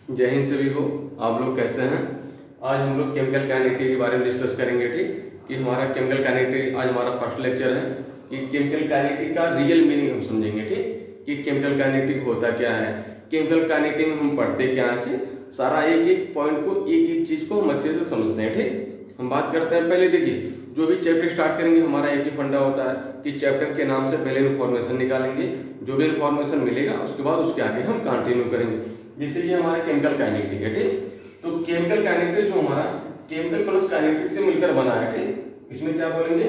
जय हिंद सभी को। आप लोग कैसे हैं? आज हम लोग केमिकल काइनेटिक के बारे में डिस्कस करेंगे। ठीक कि हमारा केमिकल काइनेटिक आज हमारा फर्स्ट लेक्चर है कि केमिकल काइनेटिक का रियल मीनिंग हम समझेंगे। ठीक कि केमिकल काइनेटिक होता क्या है, केमिकल काइनेटिक में हम पढ़ते क्या है, से सारा एक एक पॉइंट को एक एक चीज़ को हम अच्छे से समझते हैं। ठीक हम बात करते हैं। पहले देखिए, जो भी चैप्टर स्टार्ट करेंगे हमारा एक ही फंडा होता है कि चैप्टर के नाम से पहले इन्फॉर्मेशन निकालेंगे, जो भी इन्फॉर्मेशन मिलेगा उसके बाद उसके आगे हम कंटिन्यू करेंगे। जैसे ये हमारे केमिकल काइनेटिक है। ठीक तो केमिकल काइनेटिक जो हमारा केमिकल प्लस काइनेटिक से मिलकर बना है। ठीक इसमें क्या बोलेंगे,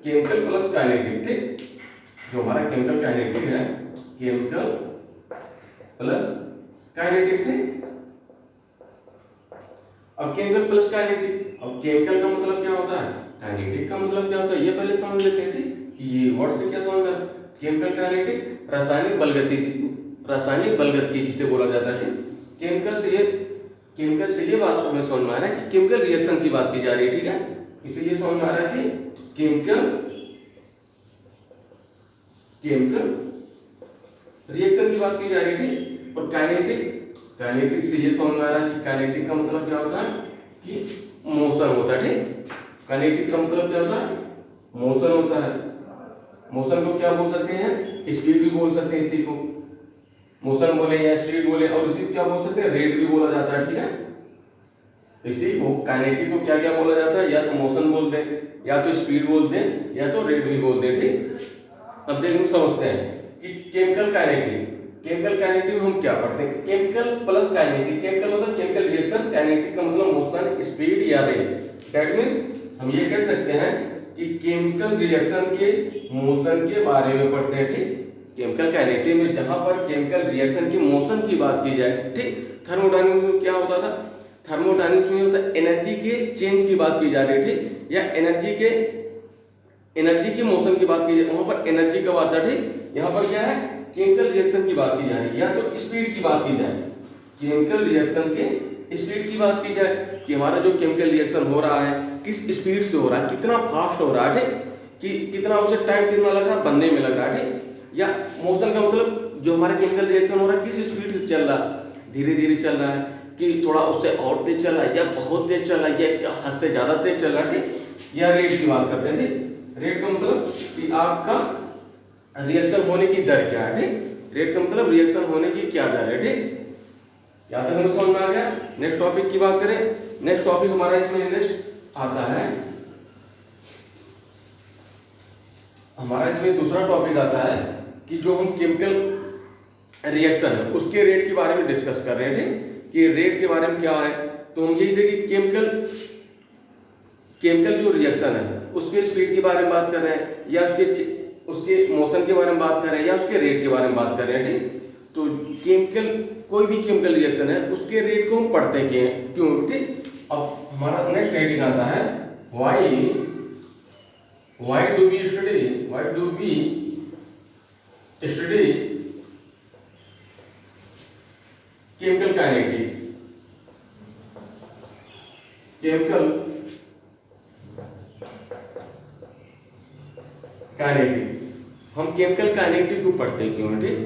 केमिकल प्लस काइनेटिक। ठीक जो हमारा केमिकल काइनेटिक है, केमिकल प्लस काइनेटिक है। अब केमिकल प्लस काइनेटिक, अब केमिकल का मतलब क्या होता है, काइनेटिक का मतलब क्या होता है, ये पहले समझ लेते हैं। ठीक कि ये वर्ड से क्या समझ रहा है, केमिकल काइनेटिक रासायनिक बलगति किसे बोला जाता है। केमिकल से ये बात हमें समझ में आ रहा है कि केमिकल रिएक्शन की बात की जा रही है। ठीक है, इससे ये समझ में आ रहा है कि केमिकल रिएक्शन की बात की जा रही है। ठीक और काइनेटिक से ये समझ में आ रहा है कि काइनेटिक का मतलब क्या होता है कि मोशन होता है। ठीक काइनेटिक का मतलब क्या होता है, मोशन होता है। मोशन को क्या बोल सकते हैं, स्पीड भी बोल सकते हैं। इसी को मोशन बोले या स्पीड बोले, और इसी को क्या बोल सकते हैं, रेट भी बोला जाता है। ठीक है, इसी को काइनेटिक को क्या क्या बोला जाता है, या तो मोशन बोल दें, या तो स्पीड बोल दें, या तो रेट भी बोल दें। ठीक अब देखिए हम समझते हैं कि केमिकल काइनेटिक में हम क्या पढ़ते हैं, केमिकल प्लस काइनेटिक। केमिकल मतलब केमिकल रिएक्शन, काइनेटिक का मतलब मोशन, स्पीड या रेट। दैट मींस हम ये कह सकते हैं कि केमिकल रिएक्शन के मोशन के बारे में पढ़ते हैं। ठीक केमिकल काइनेटिक में जहां पर केमिकल रिएक्शन के मोशन की बात की जाए। ठीक थर्मोडायनामिक्स में क्या होता था, थर्मोडायनामिक्स में होता है एनर्जी के चेंज की बात की जा रही है। ठीक या एनर्जी के मोशन की बात की जाए, वहां पर एनर्जी कब आता है। ठीक यहाँ पर क्या है, केमिकल रिएक्शन की बात की जा रही है, या तो स्पीड की बात की जाए, केमिकल रिएक्शन के स्पीड की बात की जाए कि हमारा जो केमिकल रिएक्शन हो रहा है किस स्पीड से हो रहा है, कितना फास्ट हो रहा है। ठीक कि कितना उसे टाइम कितना लग रहा है बनने में लग रहा है। ठीक या मोशन का मतलब जो हमारा केमिकल रिएक्शन हो रहा है किस स्पीड से चल रहा है, धीरे धीरे चल रहा है कि थोड़ा उससे और तेज चल रहा है, या बहुत तेज चल रहा है, या हद से ज्यादा तेज चल रहा है। ठीक या रेट की बात करते हैं। ठीक रेट का मतलब कि आपका रिएक्शन होने की दर क्या है। ठीक रेट का मतलब रिएक्शन होने की क्या दर है। ठीक यहाँ तक हमें समझ में आ गया। नेक्स्ट टॉपिक की बात करें, नेक्स्ट टॉपिक हमारा इसमें नेक्स्ट आता है, हमारा इसमें दूसरा टॉपिक आता है कि जो हम केमिकल रिएक्शन है उसके रेट के बारे में डिस्कस कर रहे हैं। ठीक कि रेट के बारे में क्या है, तो हम यही देखिए केमिकल जो रिएक्शन है उसके स्पीड के बारे में बात कर रहे हैं, या उसके मोशन के बारे में बात कर रहे हैं, या उसके रेट के बारे में बात कर रहे हैं। ठीक तो कोई भी केमिकल रिएक्शन है उसके रेट को हम पढ़ते हैं क्यों। ठीक अब हमारा नेक्स्ट हेडिंग आता है why do we study chemical kinetic, हम केमिकल काइनेटिक को पढ़ते क्यों। ठीक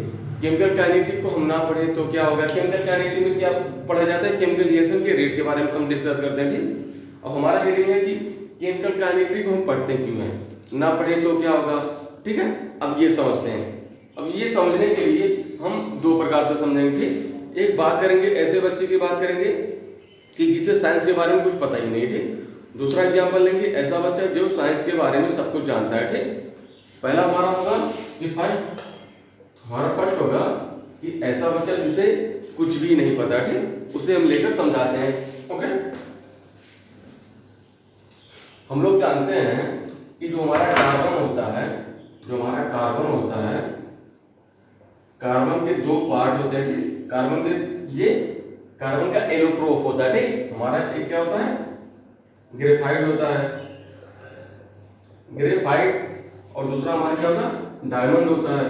केमिकल काइनेटिक को हम ना पढ़े तो क्या होगा, केमिकल काइनेटिक में क्या पढ़ा जाता है, केमिकल रिएक्शन के रेट के बारे में हम डिस्कस करते हैं। ठीक अब हमारा हेडिंग है कि केमिकल काइनेटिक को हम पढ़ते क्यों हैं, ना पढ़े तो क्या होगा। ठीक है, अब ये समझते हैं। अब ये समझने के लिए हम दो प्रकार से समझेंगे। ठीक एक बात करेंगे, ऐसे बच्चे की बात करेंगे कि जिसे साइंस के बारे में कुछ पता ही नहीं। ठीक दूसरा एग्जाम्पल लेंगे, ऐसा बच्चा जो साइंस के बारे में सब कुछ जानता है। ठीक पहला हमारा होगा कि फर्स्ट होगा कि ऐसा बच्चा जिसे कुछ भी नहीं पता। ठीक उसे हम लेकर समझाते हैं। ओके, हम लोग जानते हैं कि जो हमारा कार्बन होता है, कार्बन के दो पार्ट होते हैं। ठीक कार्बन का एलोट्रोप होता है। ठीक हमारा एक क्या होता है, ग्रेफाइट होता है, ग्रेफाइट, और दूसरा हमारा क्या होता है, डायमंड होता है।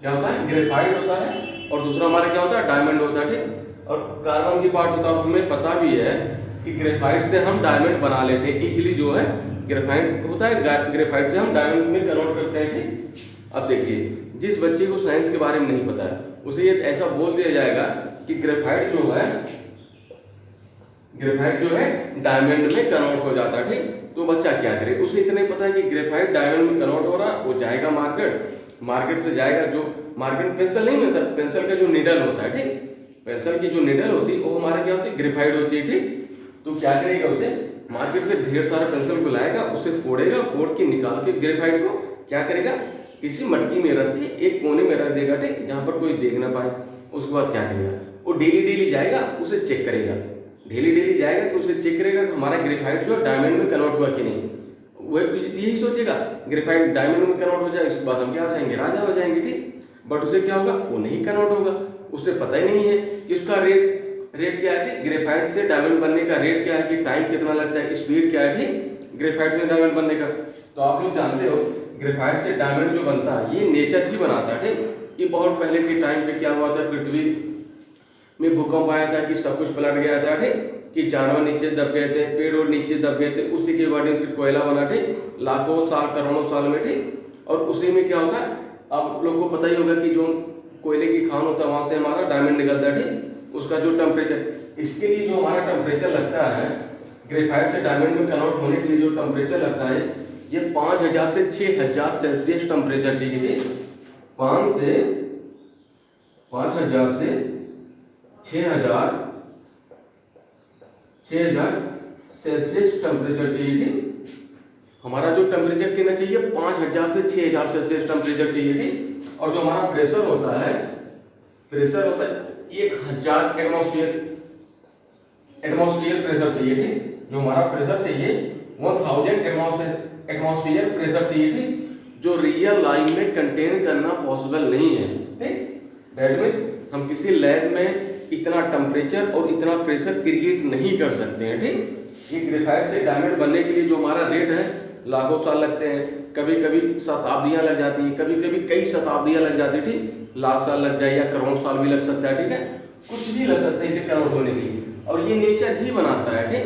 क्या होता है, ग्रेफाइट होता है, और दूसरा हमारा क्या होता है, डायमंड होता है। ठीक और कार्बन की पार्ट होता है, हमें पता भी है कि ग्रेफाइट से हम डायमंड बना लेते हैं इजीली, जो है ग्रेफाइट होता है, ग्रेफाइट से हम डायमंड में कन्वर्ट करते हैं। ठीक अब देखिए, जिस बच्चे को साइंस के बारे में नहीं पता है उसे ये ऐसा बोल दिया जाएगा कि ग्रेफाइट जो है डायमंड में कन्वर्ट हो जाता है, ठीक। तो बच्चा क्या करे, उसे इतना ही पता है कि ग्रेफाइट डायमंड में कन्वर्ट हो रहा, वो जाएगा मार्केट से जाएगा, जो मार्केट पेंसिल नहीं मिलता, पेंसिल का जो निडल होता है, ठीक, पेंसिल की जो निडल होती है वो हमारा क्या होती है, ग्रेफाइट होती है, ठीक। तो क्या करेगा, उसे मार्केट से ढेर सारा पेंसिल को लाएगा, उसे फोड़ेगा, फोड़ के निकाल के ग्रेफाइट को क्या करेगा, किसी मटकी में रख के एक कोने में रख देगा, ठीक, जहाँ पर कोई देख ना पाए। उसके बाद क्या करेगा, वो डेली जाएगा, उसे चेक करेगा, डेली जाएगा कि उसे चेक करेगा कि हमारा ग्रेफाइट जो डायमंड में कन्वर्ट हुआ कि नहीं। वो यही सोचेगा ग्रेफाइट डायमंड में कन्वर्ट हो जाए, इसके बाद हम क्या हो जाएंगे, राजा हो जाएंगे, ठीक। बट उसे क्या होगा, वो नहीं कन्वर्ट होगा, उसे पता ही नहीं है कि उसका रेट क्या है, ग्रेफाइट से डायमंड बनने का रेट क्या है, कि टाइम कितना लगता है, स्पीड क्या है, ठीक, ग्रेफाइट से डायमंड बनने का। तो आप लोग जानते हो ग्रेफाइट से डायमंड जो बनता है ये नेचर ही बनाता है, ठीक। ये बहुत पहले के टाइम पे क्या हुआ था, पृथ्वी में भूकंप आया था कि सब कुछ पलट गया था, ठीक, कि जानवर नीचे दब गए थे, पेड़ और नीचे दब गए थे, उसी के बाद फिर कोयला बना, ठीक, लाखों साल करोड़ों साल में, ठीक। और उसी में क्या होता है, आप लोग को पता ही होगा कि जो कोयले की खान होता है वहां से हमारा डायमंड निकलता है, ठीक। उसका जो टेम्परेचर, इसके लिए जो हमारा टेम्परेचर लगता है ग्रेफाइट से डायमंड में कन्वर्ट होने के लिए जो टेम्परेचर लगता है, ये 5000 से 6000 सेल्सियस टेम्परेचर चाहिए, ठीक। 5000 से 6000 सेल्सियस टेम्परेचर चाहिए, ठीक। हमारा जो टेम्परेचर कितना चाहिए, 5000 से 6000 सेल्सियस टेम्परेचर चाहिए, ठीक। और जो हमारा प्रेशर होता है 1000 एटमॉस्फेयर प्रेशर चाहिए, ठीक। जो हमारा प्रेशर चाहिए 1000 एटमॉस्फेयर प्रेशर चाहिए, ठीक, जो रियल लाइफ में कंटेन करना पॉसिबल नहीं है, ठीक। दैट मीन्स हम किसी लैब में इतना टेम्परेचर और इतना प्रेशर क्रिएट नहीं कर सकते हैं, ठीक। ये ग्रेफाइट से डायमंड बनने के लिए जो हमारा रेट है लाखों साल लगते हैं, कभी कभी शताब्दियां लग जाती हैं, कभी कभी कई शताब्दियां लग जाती है, ठीक, लाख साल लग जाए या करोड़ साल भी लग सकता है, ठीक है, कुछ भी लग सकता है इसे कन्वर्ट होने के लिए। और ये नेचर ही बनाता है, ठीक।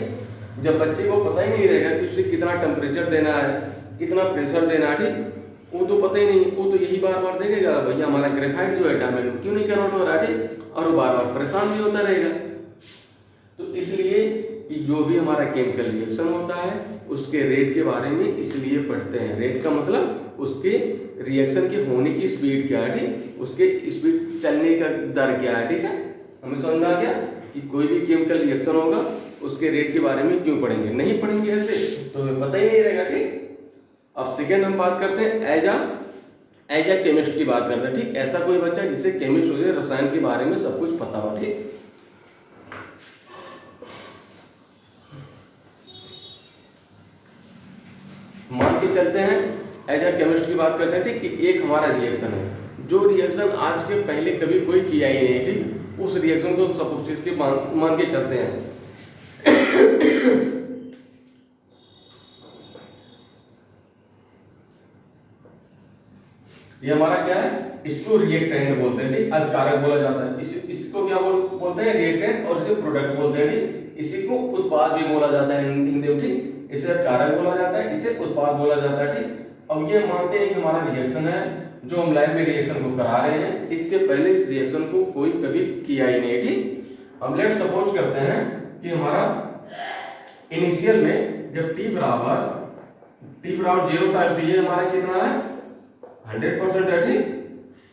जब बच्चे को पता ही नहीं रहेगा कि उसे कितना टेम्परेचर देना है, कितना प्रेशर देना है, ठीक, वो तो पता ही नहीं, वो तो यही बार बार देखेगा भैया हमारा ग्रेफाइट जो है डायमंड में क्यों नहीं कन्वर्ट हो रहा है, ठीक, और वो बार बार परेशान भी होता रहेगा। तो इसलिए कि जो भी हमारा केमिकल रिएक्शन होता है उसके रेट के बारे में इसलिए पढ़ते हैं। रेट का मतलब उसके रिएक्शन के होने की स्पीड क्या है, ठीक, उसके स्पीड चलने का दर क्या है, ठीक है। हमें समझ में आ गया कि कोई भी केमिकल रिएक्शन होगा उसके रेट के बारे में क्यों पढ़ेंगे, नहीं पढ़ेंगे ऐसे तो हमें पता ही नहीं रहेगा, ठीक। अब सेकेंड हम बात करते हैं एज अ केमिस्ट की बात करते हैं, ठीक। ऐसा कोई बच्चा जिससे केमिस्ट हो, रसायन के बारे में सब कुछ पता हो, ठीक। मान के चलते हैं एज अ केमिस्ट की बात करते हैं, ठीक, कि एक हमारा रिएक्शन है, जो रिएक्शन आज के पहले कभी कोई किया ही नहीं, ठीक, उस रिएक्शन को सपोज के मान के चलते हैं। ये हमारा क्या है, इसको रिएक्टेंट बोलते हैं, ठीक, अभिकारक बोला जाता है। इसको क्या बोलते हैं, रिएक्टेंट, और इसे प्रोडक्ट बोलते हैं, ठीक। इसी को उत्पाद भी बोला जाता है हिंदी में, ठीक, इसे अभिकारक बोला जाता है, इसे उत्पाद बोला जाता है, ठीक। अब ये मानते हैं कि हमारा रिएक्शन है जो हम लैब में रिएक्शन को करा रहे हैं, इसके पहले इस रिएक्शन को कोई कभी किया ही नहीं, ठीक। हम लेट सपोज करते हैं कि हमारा इनिशियल में जब t बराबर 0 टाइम पे ये हमारा कितना है 100% है, ठीक।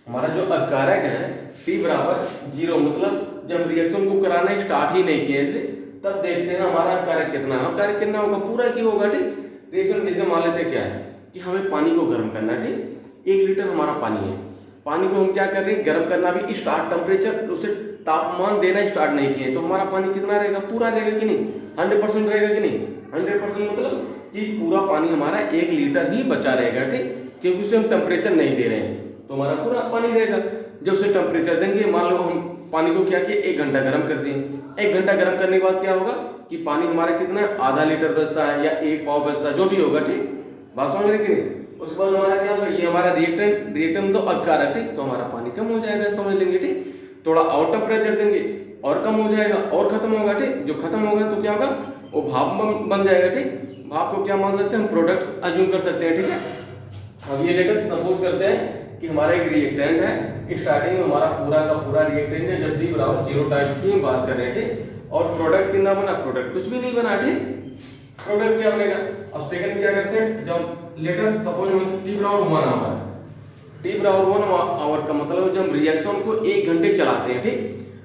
हमारा जो अभिकारक है t बराबर 0, मतलब जब रिएक्शन को कराना स्टार्ट ही नहीं किए थे तब देखते हैं हमारा अभिकारक कितना है। अभिकारक कितना होगा, पूरा क्यों होगा, ठीक। रिएक्शन जैसे मान लेते हैं क्या है कि हमें पानी को गर्म करना है, ठीक। 1 लीटर हमारा पानी है, पानी को हम क्या कर रहे हैं, गर्म करना भी स्टार्ट टेम्परेचर, उसे तापमान देना स्टार्ट नहीं किए, तो हमारा पानी कितना रहेगा, पूरा रहेगा कि नहीं, 100% रहेगा कि नहीं। 100% मतलब कि पूरा पानी हमारा 1 लीटर ही बचा रहेगा, ठीक, क्योंकि उसे हम टेम्परेचर नहीं दे रहे हैं, तो हमारा पूरा पानी रहेगा। जब उसे टेम्परेचर देंगे, मान लो हम पानी को क्या किए 1 घंटा गर्म कर दिए, 1 घंटा गर्म करने के बाद क्या होगा कि पानी हमारा कितना आधा लीटर बचता है या 1 पाव बचता है, जो भी होगा, ठीक, बात समझ रहे कि नहीं। उसके बाद हमारा क्या होगा, ये हमारा रिएक्टेंट तो अभिकारक, ठीक, तो हमारा पानी कम हो जाएगा, समझ लेंगे, ठीक। थोड़ा और टेम्परेचर देंगे और कम हो जाएगा और खत्म होगा, ठीक। जो खत्म होगा तो क्या होगा, वो भाप बन जाएगा, ठीक। भाप को क्या मान सकते हैं हम, प्रोडक्ट अज्यूम कर सकते हैं, ठीक है। अब ये लेकर सपोज करते हैं कि हमारा एक रिएक्टेंट है, स्टार्टिंग में हमारा पूरा का पूरा रिएक्टेंट है, जब टी बराबर 0 टाइम की हम बात कर रहे थे, और प्रोडक्ट कितना बना, प्रोडक्ट कुछ भी नहीं बना, ठीक। प्रोडक्ट क्या बनेगा, अब सेकंड क्या करते हैं, जब लेटेस्ट सपोज टी बराबर 1 आवर, टी बराबर 1 आवर का मतलब जब हम रिएक्शन को 1 घंटे चलाते हैं, ठीक।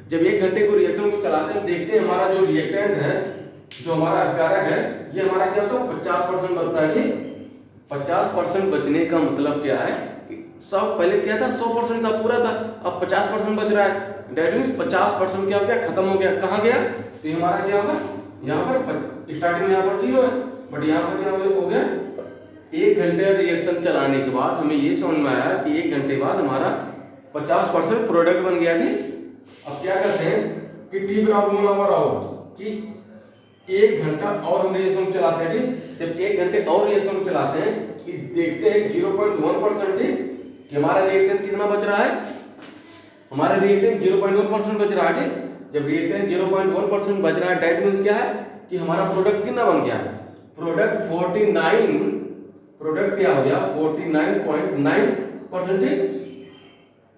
जब 1 घंटे को रिएक्शन को चलाते हैं, देखते हैं हमारा जो रिएक्टेंट है, जो हमारा अभिकारक है, ये हमारा क्या होता है, 50% बनता है, ठीक। 50% बचने का मतलब क्या है, सब पहले क्या था, 100% था, पूरा था, अब 50% बच रहा है, डेट मीन्स 50% क्या हो गया, खत्म हो गया, कहाँ गया, तो ये हमारा क्या होगा, यहाँ पर स्टार्टिंग में यहाँ पर 0 है, बट यहाँ पर क्या हो गया, 1 घंटे रिएक्शन चलाने के बाद हमें ये समझ में आया कि 1 घंटे बाद हमारा 50% प्रोडक्ट बन गया, ठीक। अब क्या करते हैं कि टी बराबर 1 आवर आओ कि 1 घंटा और हम रिएक्शन चलाते हैं, ठीक। जब 1 घंटे और रिएक्शन चलाते हैं कि देखते हैं 0.1%, ठीक, कि हमारा रिएक्टेंट कितना बच रहा है, हमारा रिएक्टेंट 0.1% बच रहा है, ठीक। जब रिएक्टेंट 0.1% बच रहा है, डेट मींस क्या है कि हमारा प्रोडक्ट कितना बन गया, प्रोडक्ट 49, प्रोडक्ट क्या हो गया 49.9%, ठीक।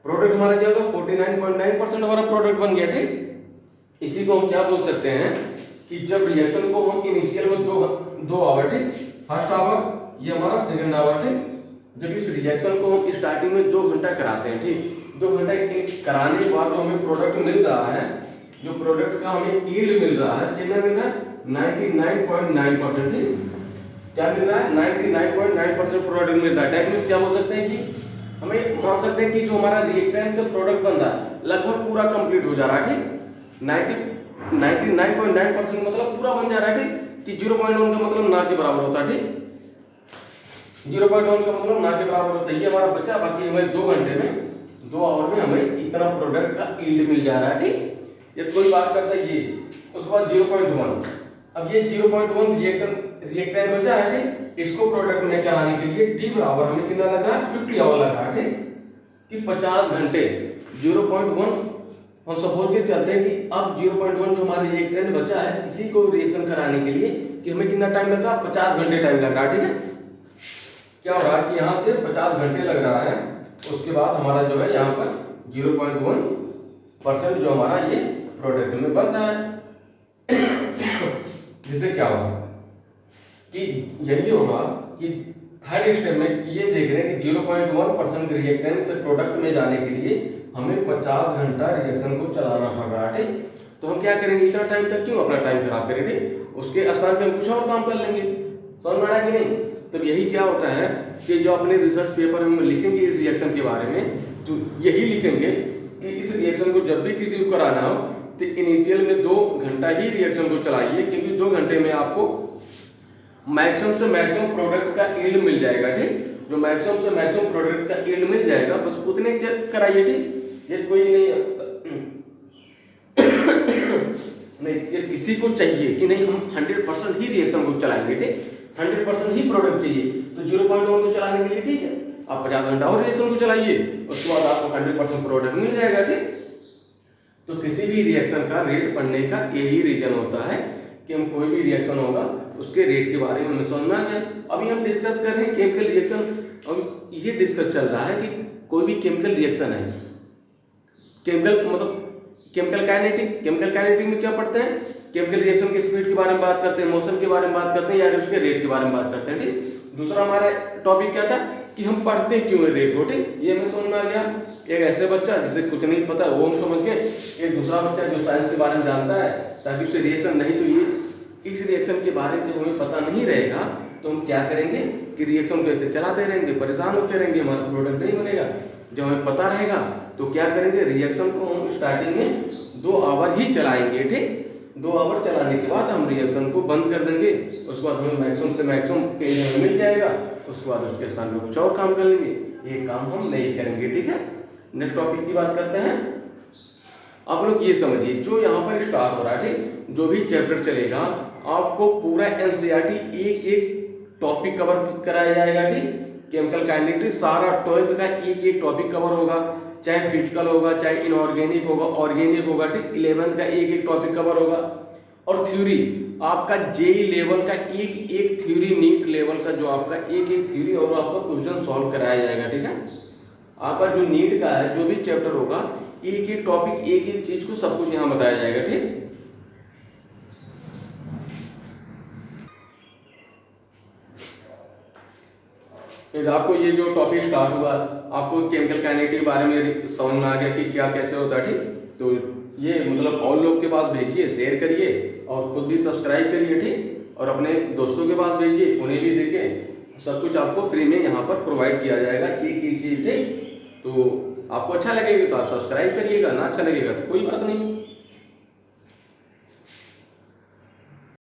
प्रोडक्ट हमारा क्या होगा 49.9% हमारा प्रोडक्ट बन गया, ठीक। इसी को हम क्या बोल सकते हैं कि जब रिएक्शन को हम इनिशियल में दो आवर, ठीक, फर्स्ट आवर ये हमारा सेकंड आवर, ठीक। जब इस रिएक्शन को हम स्टार्टिंग में 2 घंटा कराते हैं, ठीक, 2 घंटा कराने के बाद जो हमें प्रोडक्ट मिल रहा है, जो प्रोडक्ट का हमें यील्ड मिल रहा है, कितना मिल रहा है 99.9%, ठीक। क्या मिल रहा है 99.9% प्रोडक्ट मिल रहा है। डेट मींस क्या बोल सकते हैं कि हमें मान सकते हैं कि जो हमारा रिएक्टेंट से प्रोडक्ट बन रहा है लगभग पूरा कंप्लीट हो जा रहा है, ठीक। 99.9% मतलब पूरा बन जा रहा है, ठीक, कि 0.1 का मतलब ना के बराबर होता है, ठीक। 0.1 का मतलब ना के बराबर होता है, ये हमारा बच्चा, बाकी हमें 2 घंटे में 2 आवर में हमें इतना प्रोडक्ट का यील्ड मिल जा रहा है, ठीक। ये कोई बात करता है ये, उसके बाद 0.1, अब ये 0.1 रिएक्टेंट बचा है, ठीक। इसको प्रोडक्ट में चलाने के लिए टी बराबर हमें कितना लग रहा है 50 आवर लग रहा है, ठीक, कि 50 घंटे 0.1 हम सपोज के चलते हैं कि अब 0.1 जो हमारा रिएक्टेंट बचा है इसी को रिएक्शन कराने के लिए कि हमें कितना टाइम लग रहा है 50 घंटे टाइम लग रहा है, ठीक है। क्या हो रहा है कि यहाँ से 50 घंटे लग रहा है, उसके बाद हमारा जो है यहाँ पर 0.1% जो हमारा ये प्रोडक्ट में बन रहा है। जिससे क्या होगा कि यही होगा कि थर्ड स्टेप में ये देख रहे हैं कि 0.1% रिएक्टेंट से प्रोडक्ट में जाने के लिए हमें 50 घंटा रिएक्शन को चलाना पड़ रहा है, ठीक। तो हम क्या करेंगे, इतना टाइम तक क्यों अपना टाइम खराब करेंगे, उसके स्थान पे हम कुछ और काम कर लेंगे। समझ में आ रहा है कि नहीं। तो यही क्या होता है कि जो अपने रिसर्च पेपर हम लिखेंगे इस रिएक्शन के बारे में, तो यही लिखेंगे कि इस रिएक्शन को जब भी किसी को कराना हो तो इनिशियल में 2 घंटा ही रिएक्शन को चलाइए, क्योंकि 2 घंटे में आपको मैक्सिमम से मैक्सिमम प्रोडक्ट का यील्ड मिल जाएगा, ठीक। जो मैक्सिमम से मैक्सिमम प्रोडक्ट का यील्ड मिल जाएगा बस उतने कराइए, ठीक। ये कोई नहीं ये किसी को चाहिए कि नहीं हम 100% ही रिएक्शन को चलाएंगे, ठीक, 100% ही प्रोडक्ट चाहिए, तो 0.1 को चलाने के लिए ठीक है आप 50 घंटा और रिएक्शन को चलाइए, उसके बाद आपको 100% प्रोडक्ट मिल जाएगा, ठीक। तो किसी भी रिएक्शन का रेट पढ़ने का यही रीजन होता है कि हम कोई भी रिएक्शन होगा उसके रेट के बारे में हमें समझ में आ जाए। अभी हम डिस्कस कर रहे हैं केमिकल रिएक्शन, अब ये डिस्कस चल रहा है कि कोई भी केमिकल रिएक्शन है, केमिकल मतलब केमिकल काइनेटिक, केमिकल काइनेटिक में क्या पढ़ते हैं, केमिकल रिएक्शन के स्पीड के बारे में बात करते हैं, मोशन के बारे में बात करते हैं, या उसके रेट के बारे में बात करते हैं, ठीक। दूसरा हमारा टॉपिक क्या था कि हम पढ़ते क्यों है रेट को, ठीक, ये हमें समझ में आ गया। एक ऐसे बच्चा जिसे कुछ नहीं पता वो हम समझ गए, एक दूसरा बच्चा जो साइंस के बारे में जानता है ताकि उससे रिएक्शन नहीं, तो ये इस रिएक्शन के बारे में जो हमें पता नहीं रहेगा तो हम क्या करेंगे कि रिएक्शन को ऐसे चलाते रहेंगे, परेशान होते रहेंगे, हमारा प्रोडक्ट नहीं बनेगा। जब हमें पता रहेगा तो क्या करेंगे, रिएक्शन को हम स्टार्टिंग में 2 आवर ही चलाएंगे, ठीक। 2 आवर चलाने के बाद हम रिएक्शन को बंद कर देंगे, उसके बाद हमें मैक्सिमम से मैक्सिमम पेज मिल जाएगा, उसके बाद उसके स्थान में कुछ और काम कर लेंगे, ये काम हम नहीं करेंगे, ठीक है। नेक्स्ट टॉपिक की बात करते हैं। आप लोग ये समझिए जो यहाँ पर स्टार्ट हो रहा है, ठीक, जो भी चैप्टर चलेगा आपको पूरा एनसीईआरटी एक टॉपिक कवर कराया जाएगा, ठीक। केमिकल काइनेटिक सारा 12th का एक टॉपिक कवर होगा, चाहे फिजिकल होगा, चाहे इनऑर्गेनिक होगा, ऑर्गेनिक होगा, ठीक। 11th का एक टॉपिक कवर होगा। और थ्योरी आपका जेई लेवल का एक थ्योरी, नीट लेवल का जो आपका एक थ्योरी और आपका क्वेश्चन सॉल्व कराया जाएगा, ठीक है। आपका जो नीट का है जो भी चैप्टर होगा, एक एक टॉपिक एक एक चीज को सब कुछ यहाँ बताया जाएगा। ठीक, फिर आपको ये जो टॉपिक स्टार्ट हुआ, आपको केमिकल काइनेटिक के बारे में समझ में आ गया कि क्या कैसे होता है। ठीक, तो ये मतलब और लोग के पास भेजिए, शेयर करिए और खुद भी सब्सक्राइब करिए। ठीक, और अपने दोस्तों के पास भेजिए, उन्हें भी देखें। सब कुछ आपको फ्री में यहाँ पर प्रोवाइड किया जाएगा, एक एक चीज। ठीक, तो आपको अच्छा लगेगा तो आप सब्सक्राइब करिएगा, ना अच्छा लगेगा तो कोई बात नहीं।